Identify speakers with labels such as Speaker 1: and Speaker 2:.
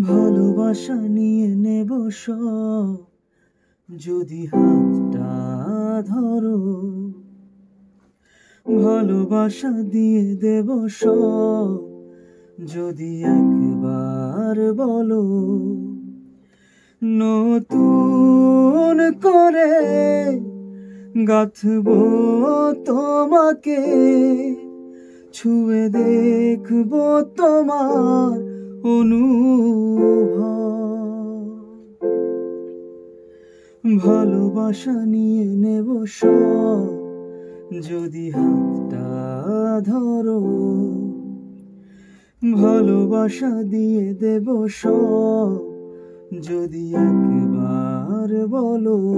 Speaker 1: ভালোবাসা নিয়ে নেব সব, যদি হাতটা ধরো। ভালোবাসা দিয়ে দেব সব, যদি একবার বলো। নতুন করে গাঁথবো তোমাকে, ছুঁয়ে দেখবো তোমার অনুভব। ভালোবাসা নিয়ে নেব সব, যদি হাতটা ধরো। ভালোবাসা দিয়ে দেব সব, যদি একবার বলো।